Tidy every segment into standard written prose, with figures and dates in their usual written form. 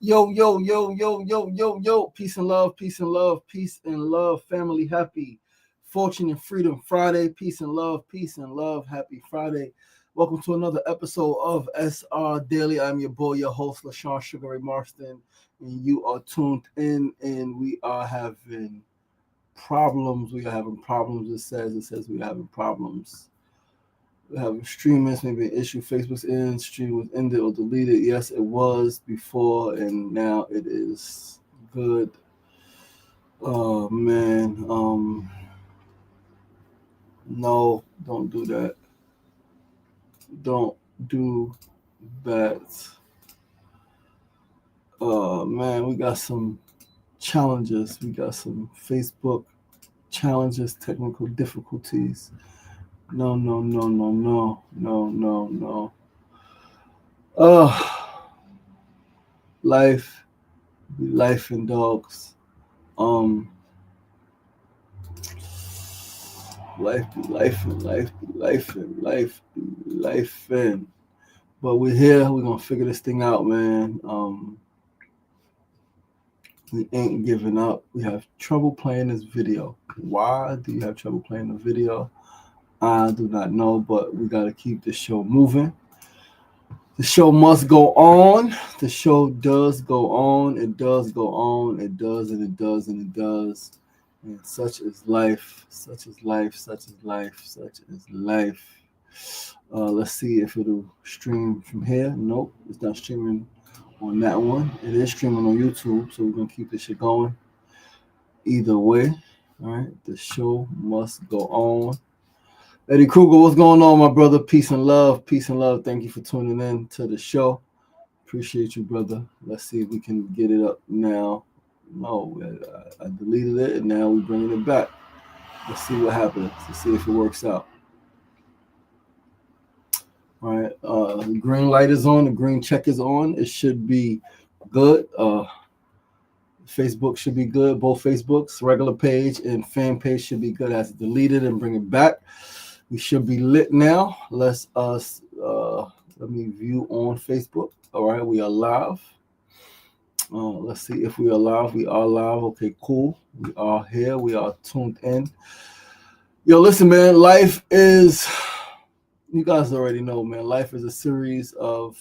Yo, yo, yo, yo, yo, yo, yo. Peace and love, peace and love, peace and love, family. Happy Fortune and Freedom Friday. Peace and love, peace and love. Happy Friday. Welcome to another episode of SRDaily. I'm your boy, your host, LaShawn Sugar Ray Marston, and you are tuned in, and we are having problems. We are having problems. It says we are having problems. We have streamers, maybe an issue. Facebook's in, stream was ended or deleted. Yes, it was before, and now it is good. Oh man, no, don't do that. Don't do that. Man, we got some challenges. We got some Facebook challenges, technical difficulties. No, no, no, no, no, no, no, no. Life, life and dogs. Um, Life be life and life be life and life be life and. But we're here. We're gonna figure this thing out, man. We ain't giving up. We have trouble playing this video. Why do you have trouble playing the video? I do not know, but we gotta keep this show moving. The show must go on. The show does go on. It does go on. It does and it does and it does. And such is life. Such is life. Such is life. Such is life. Let's see if it'll stream from here. Nope, it's not streaming on that one. It is streaming on YouTube, so we're gonna keep this shit going. Either way, all right. The show must go on. Eddie Kruger, what's going on, my brother? Peace and love. Peace and love. Thank you for tuning in to the show. Appreciate you, brother. Let's see if we can get it up now. No, I deleted it, and now we're bringing it back. Let's see what happens. Let's see if it works out. All right, the green light is on. The green check is on. It should be good. Facebook should be good. Both Facebooks, regular page and fan page should be good. As deleted and bring it back. We should be lit now. Let me view on Facebook. All right, we are live. Let's see if we are live. We are live. Okay, cool. We are here. We are tuned in. Yo, listen, man. Life is, you guys already know, man. Life is a series of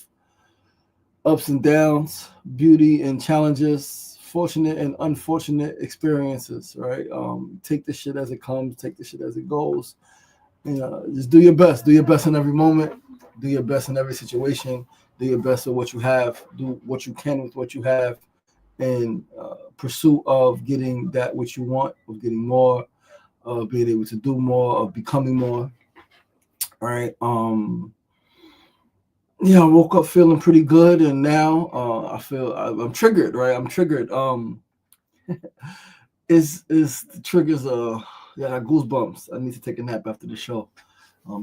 ups and downs, beauty and challenges, fortunate and unfortunate experiences, right? Take the shit as it comes. Take the shit as it goes. Just do your best. Do your best in every moment. Do your best in every situation. Do your best with what you have. Do what you can with what you have, in pursuit of getting that which you want, of getting more, of being able to do more, of becoming more. All right. I woke up feeling pretty good, and now I feel I'm triggered. Right, I'm triggered. Is the triggers? I got goosebumps. I need to take a nap after the show.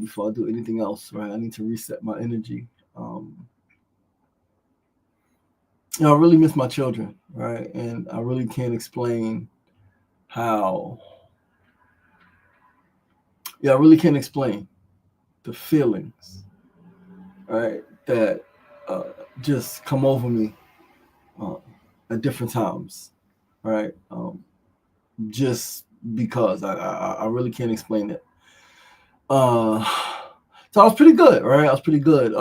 Before I do anything else, right? I need to reset my energy. I really miss my children, right? And I really can't explain how. I really can't explain the feelings, right, that just come over me at different times, right? Just because I really can't explain it. So I was pretty good, right? I was pretty good.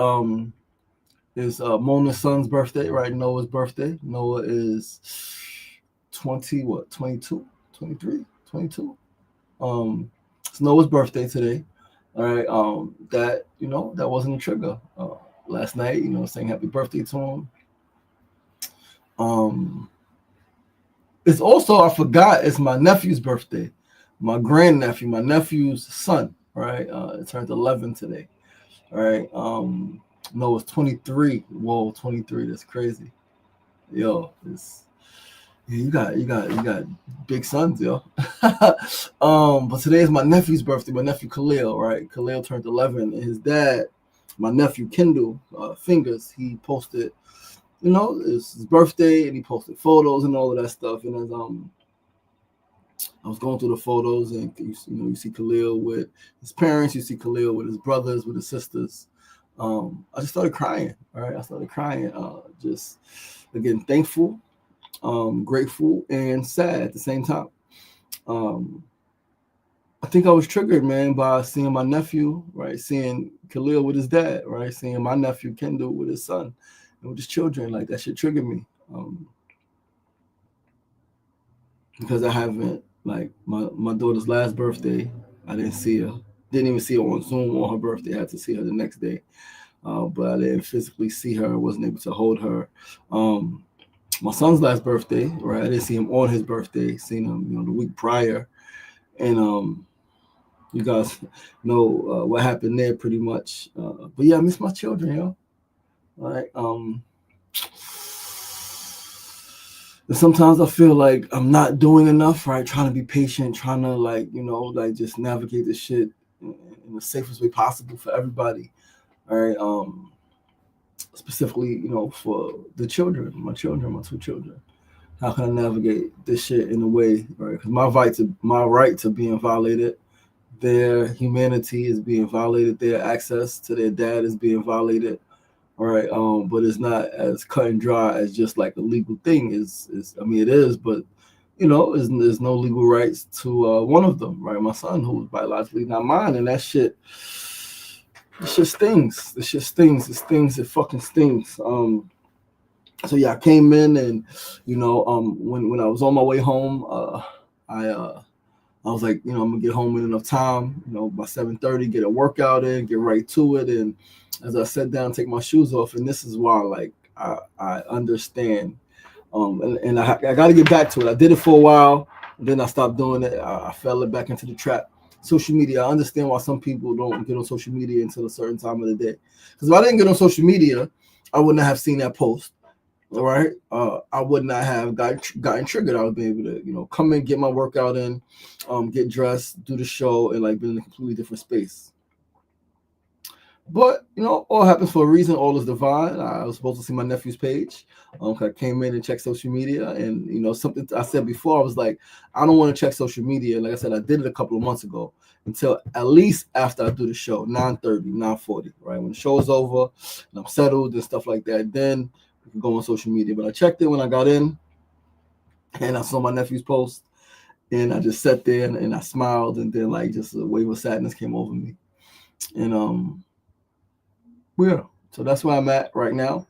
It's Mona's son's birthday, right? Noah's birthday. Noah is 22, 23, 22. It's Noah's birthday today. All right. That wasn't a trigger. Last night, saying happy birthday to him. It's also, I forgot, it's my nephew's birthday. My grandnephew, my nephew's son, right? It turned 11 today. All right. No, it's 23. Whoa, 23. That's crazy. Yo, you got big sons, yo. But today is my nephew's birthday. My nephew Khalil, right? Khalil turned 11, and his dad, my nephew Kendall Fingers, he posted, it's his birthday, and he posted photos and all of that stuff. And as I was going through the photos, and you see Khalil with his parents, you see Khalil with his brothers, with his sisters. I just started crying. All right, I started crying. Just again, thankful, grateful, and sad at the same time. I think I was triggered, man, by seeing my nephew, right? Seeing Khalil with his dad, right? Seeing my nephew Kendall with his son and with his children. Like, that shit triggered me. Because I haven't, like, my daughter's last birthday, I didn't see her. Didn't even see her on Zoom on her birthday. I had to see her the next day. But I didn't physically see her. I wasn't able to hold her. My son's last birthday, right? I didn't see him on his birthday. Seen him, the week prior. And you guys know what happened there pretty much. But yeah, I miss my children, yo. Right? And sometimes I feel like I'm not doing enough, right? Trying to be patient, trying to just navigate this shit in the safest way possible for everybody. All right. Specifically, for the children, my two children. How can I navigate this shit in a way, right? Because my rights are being violated. Their humanity is being violated. Their access to their dad is being violated. All right. But it's not as cut and dry as just like a legal thing. It is, but there's no legal rights to one of them, right? My son, who was biologically not mine, and that shit. This shit stings. This shit stings. It stings. It fucking stings. So yeah, I came in and when I was on my way home, I was like, I'm gonna get home in enough time, by 7:30, get a workout in, get right to it. And as I sat down, take my shoes off, and this is why, like, I understand. And I got to get back to it. I did it for a while, and then I stopped doing it. I fell back into the trap. Social media. I understand why some people don't get on social media until a certain time of the day. Because if I didn't get on social media, I wouldn't have seen that post. All right, I would not have gotten triggered. I would be able to, come in, get my workout in, get dressed, do the show, and like be in a completely different space. But all happens for a reason. All is divine. I was supposed to see my nephew's page. I came in and checked social media, and something I said before. I was like, I don't want to check social media. Like I said, I did it a couple of months ago until at least after I do the show, 9:30, 9:40, right? When the show is over and I'm settled and stuff like that, then we can go on social media. But I checked it when I got in, and I saw my nephew's post, and I just sat there and I smiled, and then like just a wave of sadness came over me, and yeah, so that's where I'm at right now.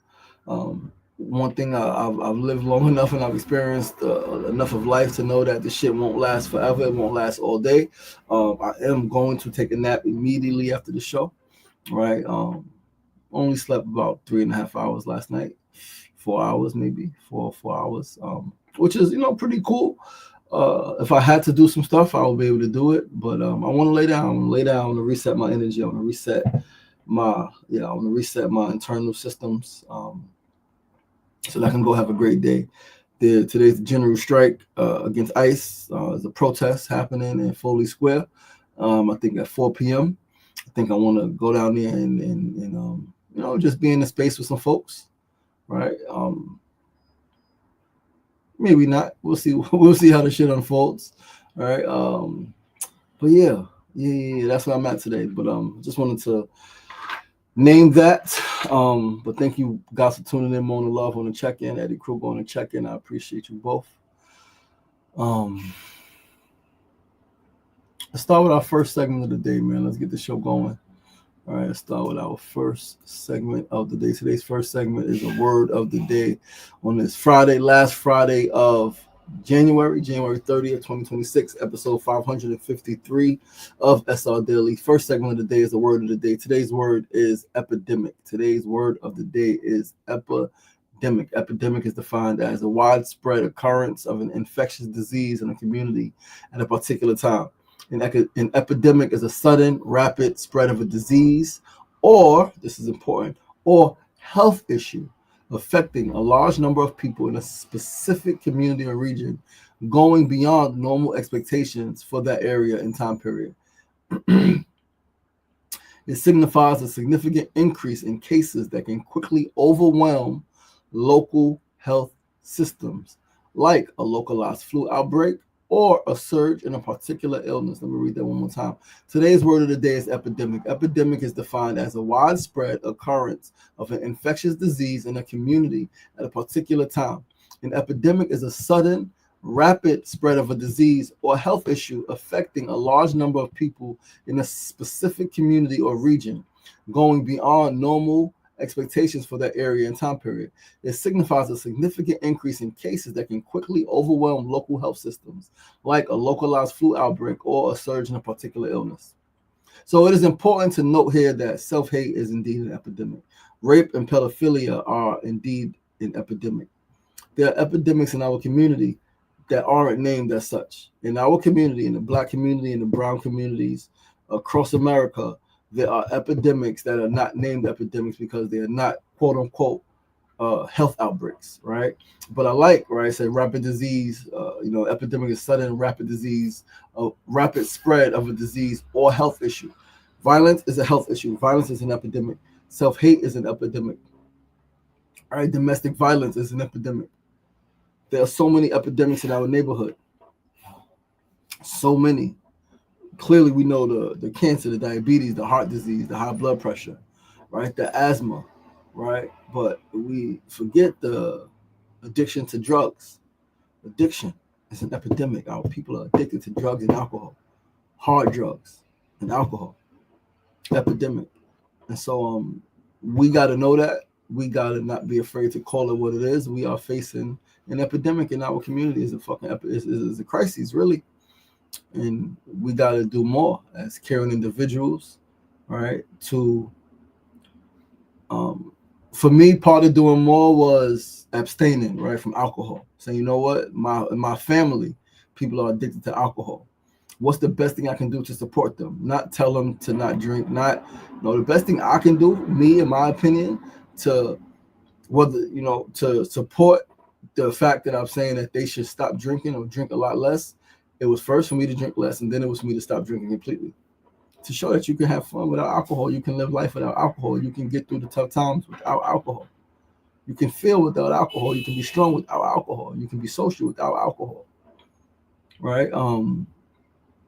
One thing I've lived long enough and I've experienced enough of life to know that this shit won't last forever. It won't last all day. I am going to take a nap immediately after the show, right? Only slept about 3.5 hours last night, 4 hours maybe, 4 hours, which is pretty cool. If I had to do some stuff, I would be able to do it. But I want to lay down. I want to reset my energy. I want to reset my internal systems, so that I can go have a great day. Today's the general strike against ICE. There's a protest happening in Foley Square. I think at 4 p.m. I think I want to go down there and just be in the space with some folks, right? Maybe not. We'll see. We'll see how the shit unfolds. All right. But yeah, that's where I'm at today. But just wanted to name that. But thank you guys for tuning in. Mona Love on the check-in, Eddie Kruger on the check-in. I appreciate you both. Let's start with our first segment of the day, man. Let's get the show going. All right, let's start with our first segment of the day. Today's first segment is a word of the day on this Friday, last Friday of January 30th, 2026, episode 553 of SRDaily. First segment of the day is the word of the day. Today's word is epidemic. Today's word of the day is epidemic. Epidemic is defined as a widespread occurrence of an infectious disease in a community at a particular time. An epidemic is a sudden, rapid spread of a disease, or, this is important, or health issue affecting a large number of people in a specific community or region, going beyond normal expectations for that area and time period. It signifies a significant increase in cases that can quickly overwhelm local health systems, like a localized flu outbreak or a surge in a particular illness. Let me read that one more time. Today's word of the day is epidemic. Epidemic is defined as a widespread occurrence of an infectious disease in a community at a particular time. An epidemic is a sudden, rapid spread of a disease or health issue affecting a large number of people in a specific community or region, going beyond normal expectations for that area and time period. It signifies a significant increase in cases that can quickly overwhelm local health systems, like a localized flu outbreak or a surge in a particular illness. So it is important to note here that self-hate is indeed an epidemic. Rape and pedophilia are indeed an epidemic. There are epidemics in our community that aren't named as such. In our community, in the Black community, in the brown communities across America, there are epidemics that are not named epidemics because they are not quote unquote health outbreaks, right? But I like, right, say rapid disease, epidemic is sudden rapid disease, rapid spread of a disease or health issue. Violence is a health issue. Violence is an epidemic. Self-hate is an epidemic. All right, domestic violence is an epidemic. There are so many epidemics in our neighborhood. So many. Clearly, we know the cancer, the diabetes, the heart disease, the high blood pressure, right? The asthma, right? But we forget the addiction to drugs. Addiction is an epidemic. Our people are addicted to drugs and alcohol, hard drugs and alcohol. Epidemic. And so we got to know that. We got to not be afraid to call it what it is. We are facing an epidemic in our community. It's a fucking is a crisis, really. And we got to do more as caring individuals, right? To for me, part of doing more was abstaining, right, from alcohol. Saying, you know what, my family, people are addicted to alcohol. What's the best thing I can do to support them? Not tell them to not drink. The best thing I can do, me, in my opinion, to support the fact that I'm saying that they should stop drinking or drink a lot less. It was first for me to drink less, and then it was for me to stop drinking completely. To show that you can have fun without alcohol, you can live life without alcohol, you can get through the tough times without alcohol. You can feel without alcohol, you can be strong without alcohol, you can be social without alcohol. Right?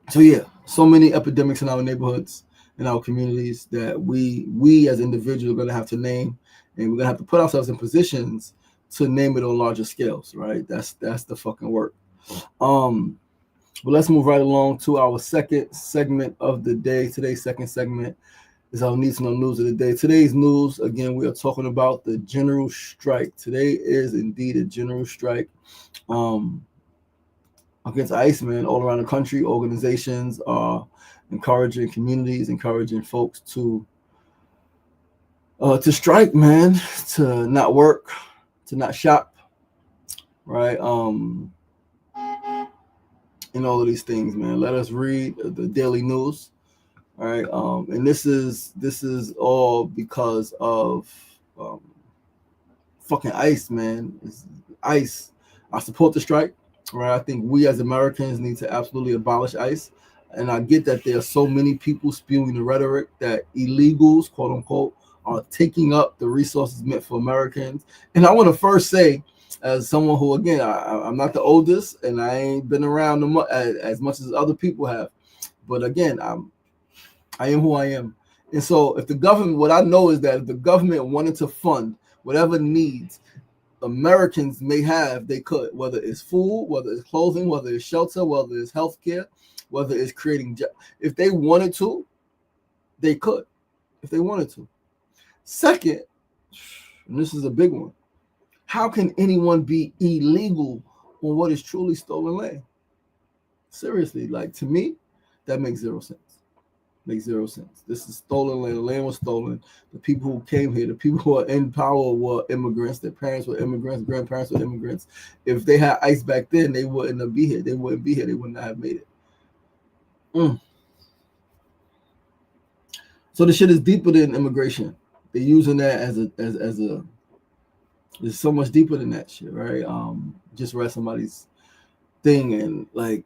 So yeah, so many epidemics in our neighborhoods, in our communities that we as individuals are gonna have to name, and we're gonna have to put ourselves in positions to name it on larger scales, right? That's the fucking work. But let's move right along to our second segment of the day. Today's second segment is our Need to Know News of the day. Today's news, again, we are talking about the general strike. Today is indeed a general strike against ICE, man, all around the country. Organizations are encouraging communities, encouraging folks to strike, man, to not work, to not shop, right? And all of these things, man. Let us read the daily news. All right. And this is all because of fucking ICE, man. It's ICE. I support the strike. Right. I think we as Americans need to absolutely abolish ICE. And I get that there are so many people spewing the rhetoric that illegals, quote unquote, are taking up the resources meant for Americans. And I want to first say, as someone who, again, I'm not the oldest, and I ain't been around as much as other people have. But again, I am who I am. And so if the government, what I know is that if the government wanted to fund whatever needs Americans may have, they could, whether it's food, whether it's clothing, whether it's shelter, whether it's healthcare, whether it's creating jobs. If they wanted to, they could, if they wanted to. Second, and this is a big one, how can anyone be illegal on what is truly stolen land? Seriously, like, to me, that makes zero sense. Makes zero sense. This is stolen land. The land was stolen. The people who came here, the people who are in power were immigrants. Their parents were immigrants. Grandparents were immigrants. If they had ICE back then, they wouldn't be here. They wouldn't be here. They would not have made it. So the shit is deeper than immigration. They're using that as a. It's so much deeper than that shit, right? Just read somebody's thing and like,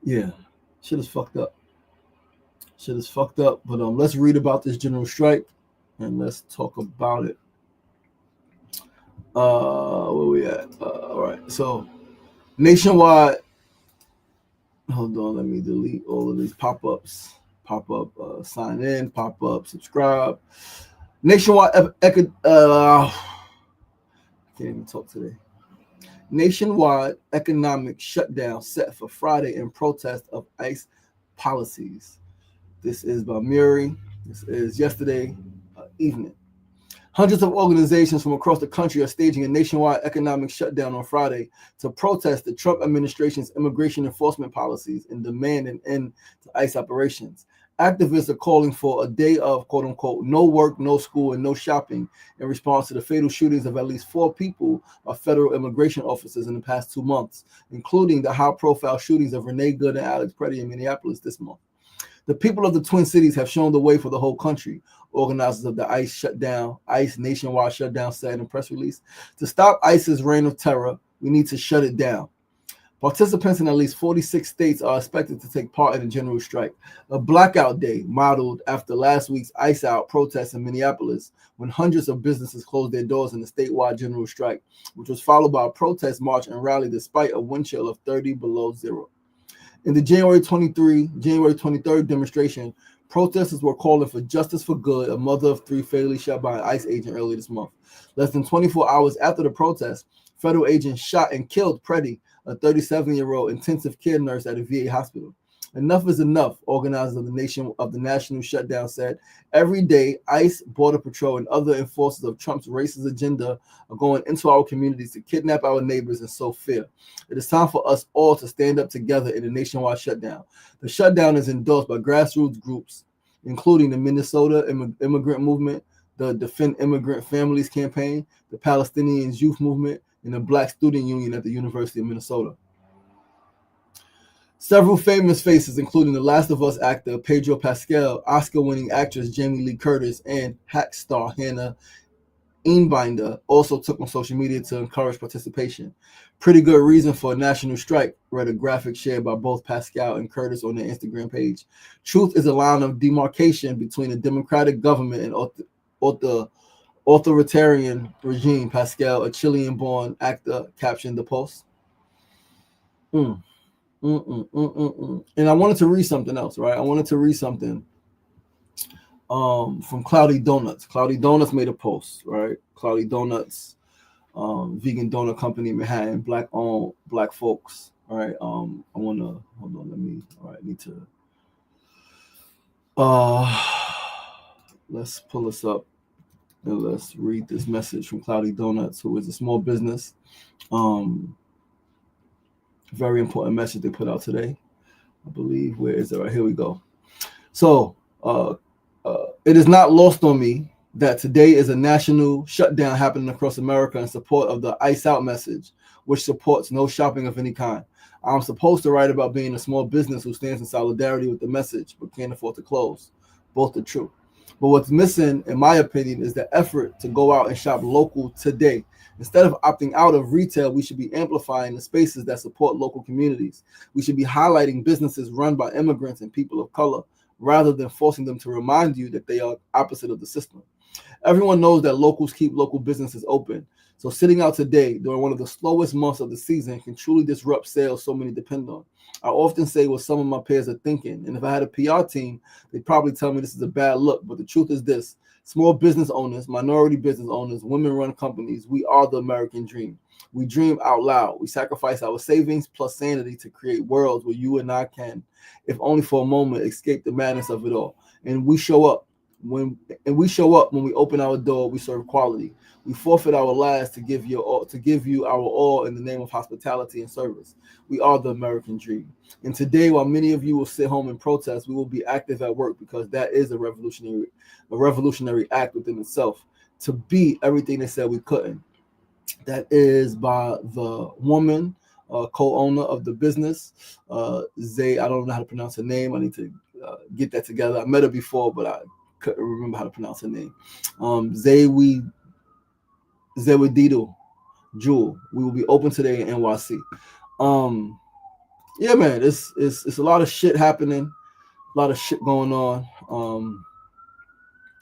yeah, shit is fucked up. Shit is fucked up. But let's read about this general strike and let's talk about it. Where we at? All right. So Nationwide, hold on, let me delete all of these pop-ups. Pop-up, sign in, pop-up, subscribe. Nationwide, can't even talk today. Nationwide economic shutdown set for Friday in protest of ICE policies. This is by Murray. This is yesterday evening. Hundreds of organizations from across the country are staging a nationwide economic shutdown on Friday to protest the Trump administration's immigration enforcement policies and demand an end to ICE operations. Activists are calling for a day of, quote unquote, no work, no school, and no shopping in response to the fatal shootings of at least 4 people by federal immigration officers in the past 2 months, including the high profile shootings of Renee Good and Alex Preddy in Minneapolis this month. The people of the Twin Cities have shown the way for the whole country, organizers of the ICE nationwide shutdown said in a press release. To stop ICE's reign of terror, we need to shut it down. Participants in at least 46 states are expected to take part in a general strike, a blackout day modeled after last week's ICE Out protests in Minneapolis, when hundreds of businesses closed their doors in the statewide general strike, which was followed by a protest march and rally despite a wind chill of 30 below zero. In the January 23rd demonstration, protesters were calling for justice for Good, a mother of 3 fatally shot by an ICE agent earlier this month. Less than 24 hours after the protest, federal agents shot and killed Preddy, a 37-year-old intensive care nurse at a VA hospital. Enough is enough, organizers of the national shutdown said. Every day, ICE, Border Patrol, and other enforcers of Trump's racist agenda are going into our communities to kidnap our neighbors and sow fear. It is time for us all to stand up together in a nationwide shutdown. The shutdown is endorsed by grassroots groups, including the Minnesota Immigrant Movement, the Defend Immigrant Families Campaign, the Palestinians Youth Movement, and the Black Student Union at the University of Minnesota. Several famous faces, including The Last of Us actor Pedro Pascal, Oscar-winning actress Jamie Lee Curtis, and hack star Hannah Einbinder, also took on social media to encourage participation. Pretty good reason for a national strike, read a graphic shared by both Pascal and Curtis on their Instagram page. Truth is a line of demarcation between a democratic government and authoritarian regime, Pascal, a Chilean-born actor, captioned the post. And I wanted to read something else, right? I wanted to read something from Cloudy Donuts. Cloudy Donuts made a post, right? Cloudy Donuts, vegan donut company in Manhattan, black-owned, black folks, all right? I want to, hold on, I need to, let's pull this up and let's read this message from Cloudy Donuts, who is a small business. Very important message they put out today. I believe, where is it? Right, here we go. So, it is not lost on me that today is a national shutdown happening across America in support of the ICE Out message, which supports no shopping of any kind. I'm supposed to write about being a small business who stands in solidarity with the message but can't afford to close. Both are true. But what's missing, in my opinion, is the effort to go out and shop local today. Instead of opting out of retail, we should be amplifying the spaces that support local communities. We should be highlighting businesses run by immigrants and people of color, rather than forcing them to remind you that they are opposite of the system. Everyone knows that locals keep local businesses open. So sitting out today during one of the slowest months of the season can truly disrupt sales so many depend on. I often say what some of my peers are thinking, and if I had a PR team, they'd probably tell me this is a bad look, but the truth is this. Small business owners, minority business owners, women-run companies, we are the American dream. We dream out loud. We sacrifice our savings plus sanity to create worlds where you and I can, if only for a moment, escape the madness of it all. And we show up. When we open our door, we serve quality. We forfeit our lives to give you our all in the name of hospitality and service. We are the American dream. And today, while many of you will sit home and protest, we will be active at work, because that is a revolutionary act within itself. To be everything they said we couldn't. That is by the woman, co-owner of the business, Zay. I don't know how to pronounce her name. I need to get that together. I met her before, but I couldn't remember how to pronounce her name. Zewedido Jewel. We will be open today in NYC. Yeah, man, it's a lot of shit happening, a lot of shit going on.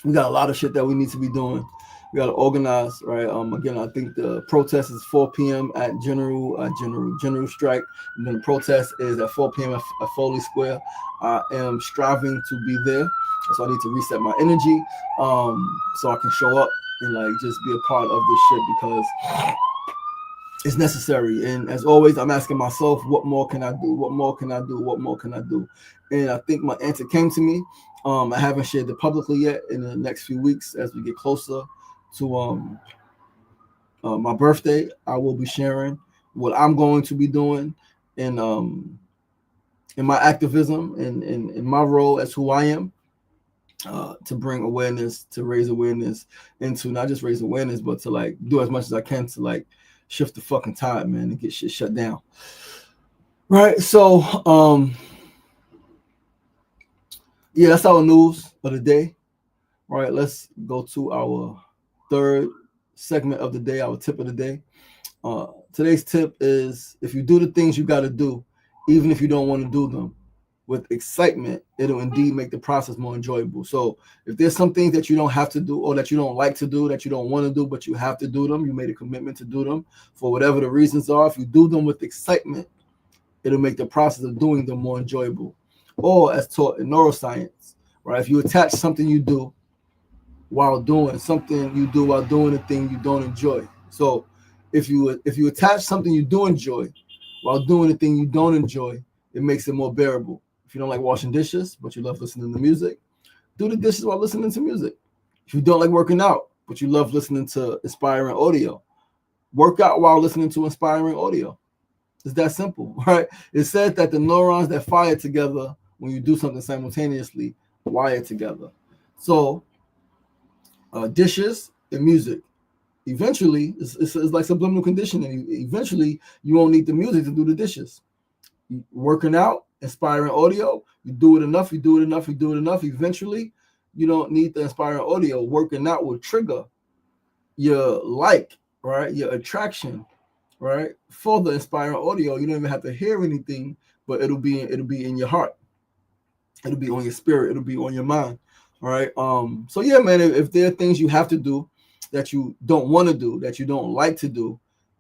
We got a lot of shit that we need to be doing. We got to organize, right? Again, I think the protest is 4 p.m. at General Strike, and then the protest is at 4 p.m. at Foley Square. I am striving to be there, so I need to reset my energy, so I can show up and like just be a part of this shit because it's necessary. And as always, I'm asking myself, what more can I do? What more can I do? What more can I do? And I think my answer came to me. I haven't shared it publicly yet. In the next few weeks, as we get closer to my birthday, I will be sharing what I'm going to be doing in my activism and in my role as who I am, to bring awareness, to raise awareness, and to not just raise awareness, but to like do as much as I can to like shift the fucking tide, man, and get shit shut down. Right. So yeah, that's our news of the day. All right, let's go to our third segment of the day, our tip of the day. Today's tip is, if you do the things you got to do, even if you don't want to do them, with excitement, it'll indeed make the process more enjoyable. So if there's some things that you don't have to do, or that you don't like to do, that you don't want to do, but you have to do them, you made a commitment to do them for whatever the reasons are, if you do them with excitement, it'll make the process of doing them more enjoyable. Or as taught in neuroscience, right? If you attach something you do while doing the thing you don't enjoy. So if you attach something you do enjoy while doing the thing you don't enjoy, it makes it more bearable. If you don't like washing dishes, but you love listening to music, do the dishes while listening to music. If you don't like working out, but you love listening to inspiring audio, work out while listening to inspiring audio. It's that simple, right? It says that the neurons that fire together when you do something simultaneously wire together. So dishes and music. Eventually, it's like subliminal conditioning. Eventually, you won't need the music to do the dishes. Working out, inspiring audio, you do it enough. Eventually, you don't need the inspiring audio. Working out will trigger your like, right? Your attraction, right? For the inspiring audio, you don't even have to hear anything, but it'll be in your heart. It'll be on your spirit. It'll be on your mind. All right. So yeah, man, if there are things you have to do that you don't want to do, that you don't like to do,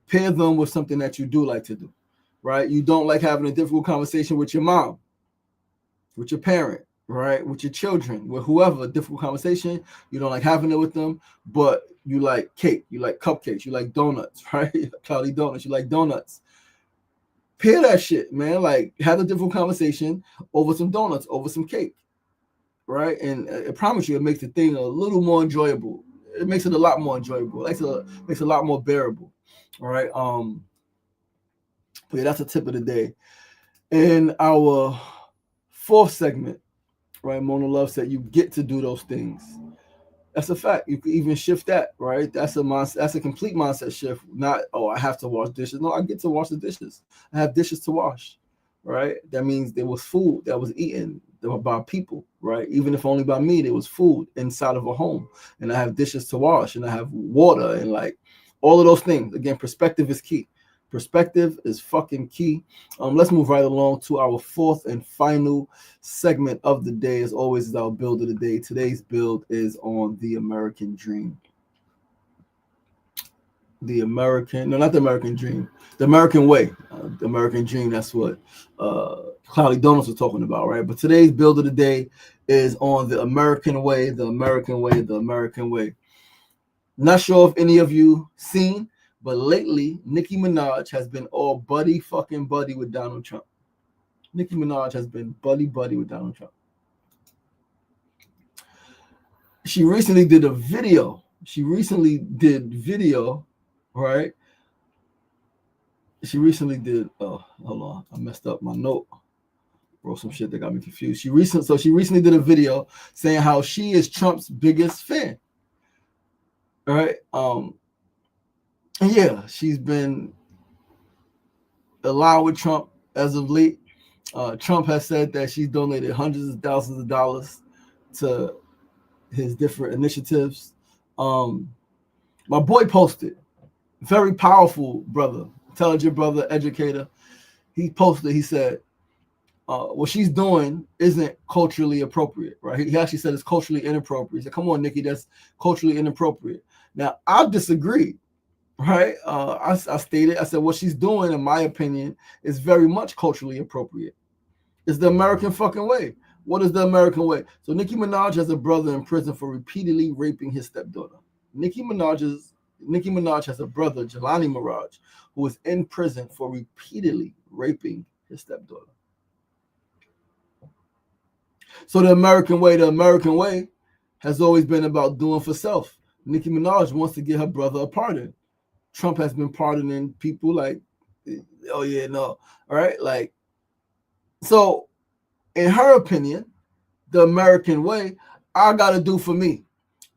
pair them with something that you do like to do. Right? You don't like having a difficult conversation with your mom, with your parent, right? With your children, with whoever, difficult conversation. You don't like having it with them, but you like cake, you like cupcakes, you like donuts, right? Cloudy donuts, you like donuts. Pair that shit, man. Like, have a difficult conversation over some donuts, over some cake, right? And I promise you, it makes the thing a little more enjoyable. It makes it a lot more enjoyable. It makes it a lot more bearable. All right. But yeah, that's a tip of the day. In our fourth segment, right, Mona Love said you get to do those things. That's a fact. You can even shift that, right? That's a complete mindset shift. Not, oh, I have to wash dishes. No, I get to wash the dishes. I have dishes to wash, right? That means there was food that was eaten by people, right? Even if only by me, there was food inside of a home, and I have dishes to wash, and I have water, and like all of those things. Again, perspective is key. Perspective is fucking key. Let's move right along to our fourth and final segment of the day. As always, is our build of the day. Today's build is on the American dream. The American way. The American dream. That's what Cloudy Donuts was talking about, right? But today's build of the day is on the American way. The American way. The American way. Not sure if any of you seen, but lately, Nicki Minaj has been all buddy with Donald Trump. Nicki Minaj has been buddy with Donald Trump. She recently did video, right? She recently did, oh, hold on. I messed up my note. Wrote some shit that got me confused. She recently did a video saying how she is Trump's biggest fan. All right. Yeah, she's been aligned with Trump as of late. Trump has said that she's donated hundreds of thousands of dollars to his different initiatives. My boy posted, very powerful brother, intelligent brother, educator. He posted, he said, what she's doing isn't culturally appropriate, right? He actually said it's culturally inappropriate. He said, come on, Nikki, that's culturally inappropriate. Now, I disagree, right? I stated, I said, what she's doing, in my opinion, is very much culturally appropriate. It's the American fucking way. What is the American way? So Nicki Minaj has a brother in prison for repeatedly raping his stepdaughter. Nicki Minaj has a brother, Jelani Mirage, who is in prison for repeatedly raping his stepdaughter. So the American way has always been about doing for self. Nicki Minaj wants to get her brother a pardon. Trump has been pardoning people like, oh yeah, no, all right, like, so in her opinion, the American way, I gotta do for me.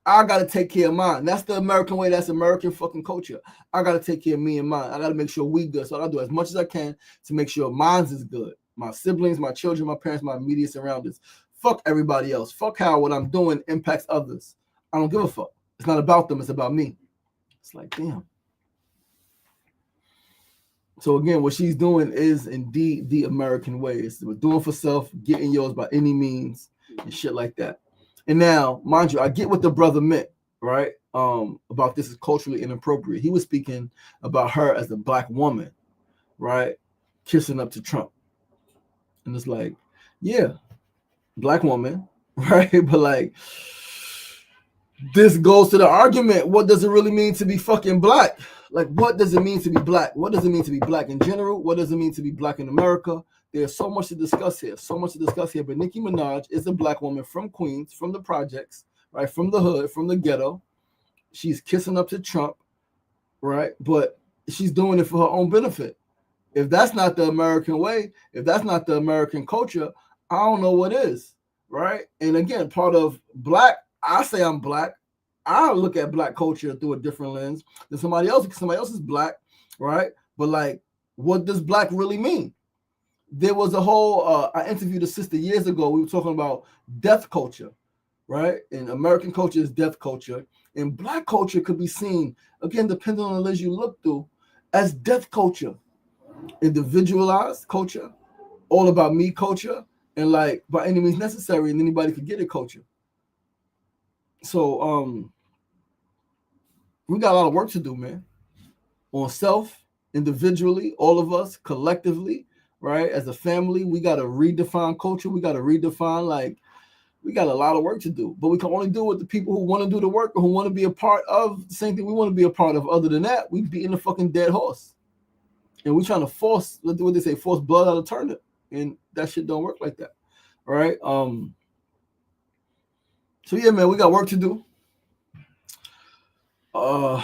I gotta take care of mine. That's the American way. That's American fucking culture. I gotta take care of me and mine. I gotta make sure we good. So I do as much as I can to make sure mine's is good. My siblings, my children, my parents, my immediate surroundings. Fuck everybody else. Fuck how what I'm doing impacts others. I don't give a fuck. It's not about them. It's about me. It's like, damn. So again, what she's doing is indeed the American way. It's doing for self, getting yours by any means, and shit like that. And now, mind you, I get what the brother meant, right? About this is culturally inappropriate. He was speaking about her as a black woman, right? Kissing up to Trump. And it's like, yeah, black woman, right? But like, this goes to the argument. What does it really mean to be fucking black? Like, what does it mean to be black? What does it mean to be black in general? What does it mean to be black in America? There's so much to discuss here. But Nicki Minaj is a black woman from Queens, from the projects, right? From the hood, from the ghetto. She's kissing up to Trump, right? But she's doing it for her own benefit. If that's not the American way, if that's not the American culture, I don't know what is, right? And again, part of black, I say I'm black. I look at black culture through a different lens than somebody else, because somebody else is black, right? But like, what does black really mean? There was a whole, I interviewed a sister years ago. We were talking about death culture, right? And American culture is death culture. And black culture could be seen, again, depending on the lens you look through, as death culture. Individualized culture, all about me culture, and like by any means necessary, and anybody could get it culture. So we got a lot of work to do, man. On self, individually, all of us collectively, right? As a family, we got to redefine culture. We got to redefine, like, we got a lot of work to do, but we can only do it with the people who want to do the work or who want to be a part of the same thing we want to be a part of. Other than that, we beating the fucking dead horse. And we trying to force, what they say, force blood out of turnip. And that shit don't work like that. All right. So yeah, man, we got work to do. I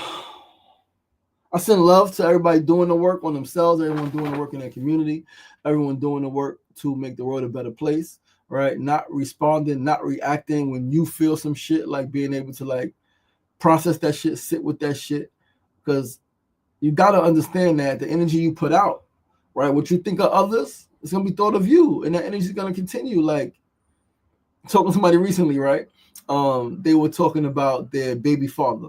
send love to everybody doing the work on themselves, everyone doing the work in their community, everyone doing the work to make the world a better place, right? Not responding, not reacting when you feel some shit, like being able to like process that shit, sit with that shit. Because you got to understand that the energy you put out, right? What you think of others, it's going to be thought of you. And that energy is going to continue. Like, talking to somebody recently, right? They were talking about their baby father.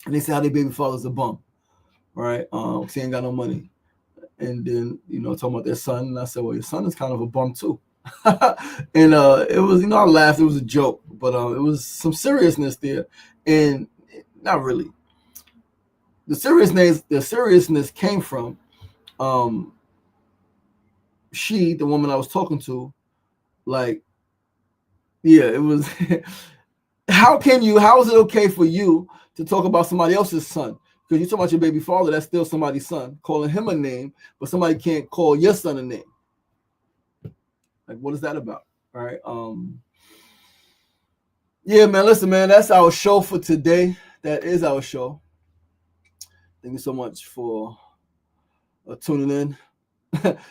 And they said how their baby father's a bum, right? He ain't got no money. And then, talking about their son. And I said, well, your son is kind of a bum too. And it was, I laughed. It was a joke. But it was some seriousness there. And not really. The seriousness came from she, the woman I was talking to, like, yeah, it was how is it okay for you to talk about somebody else's son? Because you talk about your baby father, that's still somebody's son, calling him a name, but somebody can't call your son a name. Like, what is that about? All right. Yeah, man, listen, man, that's our show for today. That is our show. Thank you so much for tuning in.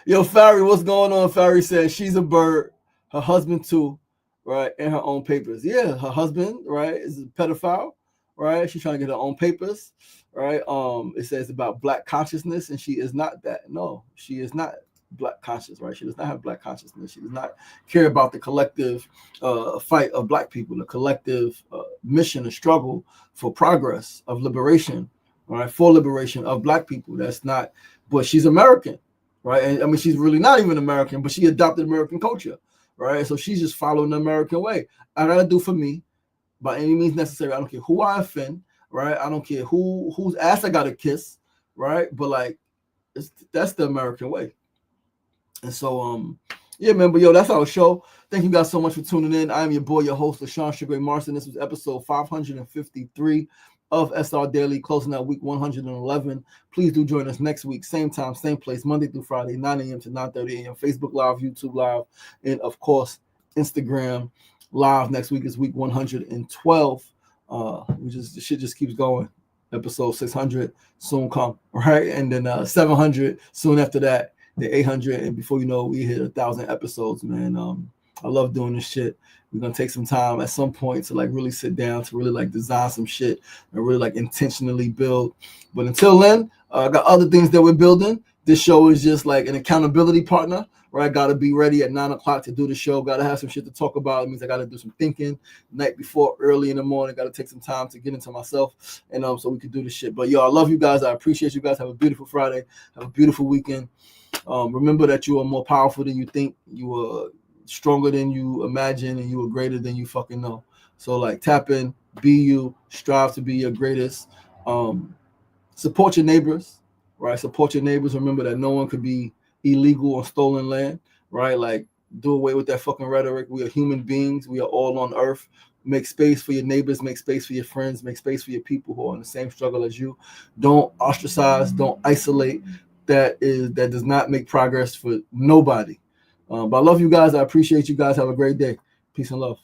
Yo, Farry, what's going on? Farry says she's a bird. Her husband too, right? And her own papers. Yeah, her husband, right, is a pedophile, right? She's trying to get her own papers, right? It says about black consciousness, and she is not that. No, she is not black conscious, right? She does not have black consciousness. She does not care about the collective fight of black people, the collective mission and struggle for progress, of liberation, right? For liberation of black people. That's not, but she's American. Right. And I mean, she's really not even American, but she adopted American culture. Right. So she's just following the American way. I got to do for me by any means necessary. I don't care who I offend. right? I don't care whose ass I gotta kiss, right? But like, that's the American way. And so, yeah, man. But yo, that's our show. Thank you guys so much for tuning in. I am your boy, your host, LaShawn Sugar Marson. This was episode 553 of SR Daily, closing out week 111. Please do join us next week, same time, same place, Monday through Friday, 9 a.m. to 9:30 a.m. Facebook Live, YouTube Live, and of course, Instagram Live. Next week is week 112. The shit just keeps going. Episode 600 soon come, right? And then 700 soon after that. The 800, and before you know, we hit 1,000 episodes, man. I love doing this shit. We're gonna take some time at some point to like really sit down to really like design some shit and really like intentionally build. But until then, I got other things that we're building. This show is just like an accountability partner, right? Got to be ready at 9 o'clock to do the show. Got to have some shit to talk about. It means I got to do some thinking night before, early in the morning. Got to take some time to get into myself, and so we could do this shit. But yo, I love you guys. I appreciate you guys. Have a beautiful Friday. Have a beautiful weekend. Remember that you are more powerful than you think. You are stronger than you imagine, and you are greater than you fucking know. So like, tap in, be you, strive to be your greatest. Support your neighbors, right? Support your neighbors. Remember that no one could be illegal on stolen land, right? Like, do away with that fucking rhetoric. We are human beings. We are all on earth. Make space for your neighbors. Make space for your friends. Make space for your people who are in the same struggle as you. Don't ostracize. Don't isolate. That does not make progress for nobody. But I love you guys. I appreciate you guys. Have a great day. Peace and love.